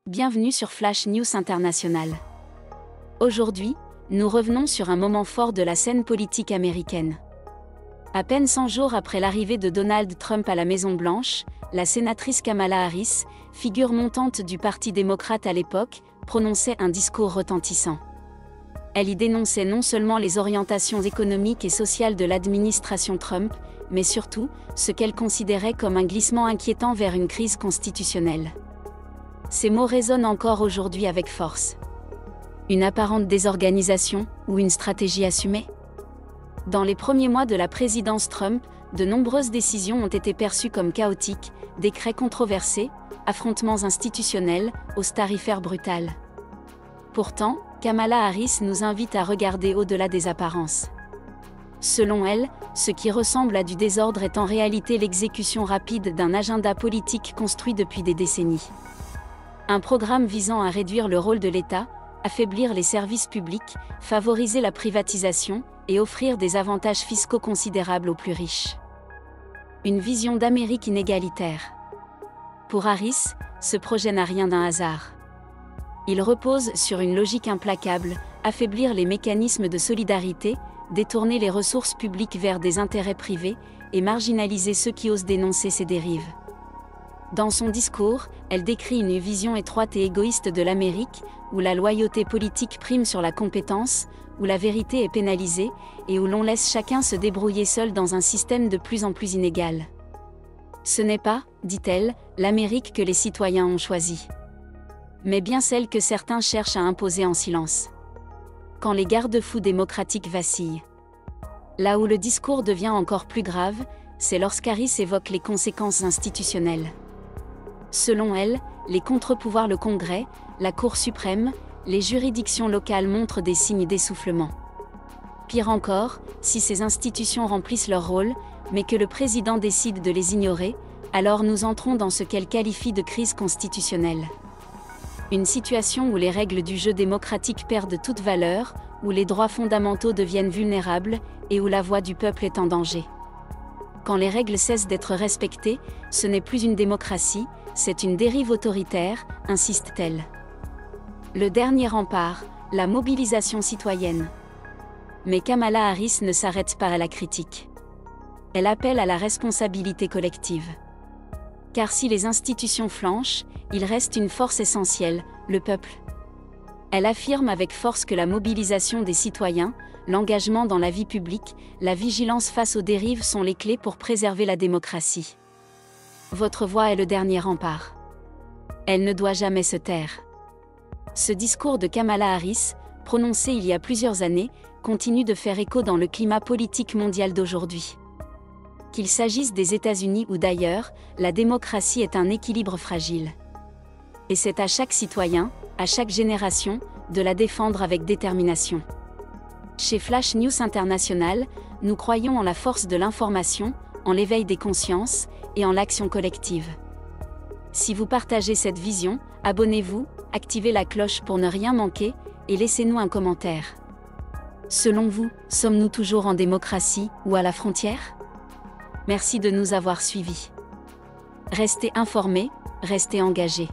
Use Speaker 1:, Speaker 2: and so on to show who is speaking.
Speaker 1: Bienvenue sur Flash News International. Aujourd'hui, nous revenons sur un moment fort de la scène politique américaine. À peine 100 jours après l'arrivée de Donald Trump à la Maison-Blanche, la sénatrice Kamala Harris, figure montante du Parti démocrate à l'époque, prononçait un discours retentissant. Elle y dénonçait non seulement les orientations économiques et sociales de l'administration Trump, mais surtout, ce qu'elle considérait comme un glissement inquiétant vers une crise constitutionnelle. Ces mots résonnent encore aujourd'hui avec force. Une apparente désorganisation ou une stratégie assumée? Dans les premiers mois de la présidence Trump, de nombreuses décisions ont été perçues comme chaotiques, décrets controversés, affrontements institutionnels, hausses tarifaires brutales. Pourtant, Kamala Harris nous invite à regarder au-delà des apparences. Selon elle, ce qui ressemble à du désordre est en réalité l'exécution rapide d'un agenda politique construit depuis des décennies. Un programme visant à réduire le rôle de l'État, affaiblir les services publics, favoriser la privatisation et offrir des avantages fiscaux considérables aux plus riches. Une vision d'Amérique inégalitaire. Pour Harris, ce projet n'a rien d'un hasard. Il repose sur une logique implacable, affaiblir les mécanismes de solidarité, détourner les ressources publiques vers des intérêts privés et marginaliser ceux qui osent dénoncer ces dérives. Dans son discours, elle décrit une vision étroite et égoïste de l'Amérique, où la loyauté politique prime sur la compétence, où la vérité est pénalisée, et où l'on laisse chacun se débrouiller seul dans un système de plus en plus inégal. Ce n'est pas, dit-elle, l'Amérique que les citoyens ont choisie, mais bien celle que certains cherchent à imposer en silence. Quand les garde-fous démocratiques vacillent. Là où le discours devient encore plus grave, c'est lorsqu'Harris évoque les conséquences institutionnelles. Selon elle, les contre-pouvoirs, le Congrès, la Cour suprême, les juridictions locales montrent des signes d'essoufflement. Pire encore, si ces institutions remplissent leur rôle, mais que le président décide de les ignorer, alors nous entrons dans ce qu'elle qualifie de crise constitutionnelle. Une situation où les règles du jeu démocratique perdent toute valeur, où les droits fondamentaux deviennent vulnérables, et où la voix du peuple est en danger. Quand les règles cessent d'être respectées, ce n'est plus une démocratie, c'est une dérive autoritaire, insiste-t-elle. Le dernier rempart, la mobilisation citoyenne. Mais Kamala Harris ne s'arrête pas à la critique. Elle appelle à la responsabilité collective. Car si les institutions flanchent, il reste une force essentielle, le peuple. Elle affirme avec force que la mobilisation des citoyens, l'engagement dans la vie publique, la vigilance face aux dérives sont les clés pour préserver la démocratie. Votre voix est le dernier rempart. Elle ne doit jamais se taire. Ce discours de Kamala Harris, prononcé il y a plusieurs années, continue de faire écho dans le climat politique mondial d'aujourd'hui. Qu'il s'agisse des États-Unis ou d'ailleurs, la démocratie est un équilibre fragile. Et c'est à chaque citoyen, à chaque génération, de la défendre avec détermination. Chez Flash News International, nous croyons en la force de l'information, en l'éveil des consciences, et en l'action collective. Si vous partagez cette vision, abonnez-vous, activez la cloche pour ne rien manquer, et laissez-nous un commentaire. Selon vous, sommes-nous toujours en démocratie ou à la frontière? Merci de nous avoir suivis. Restez informés, restez engagés.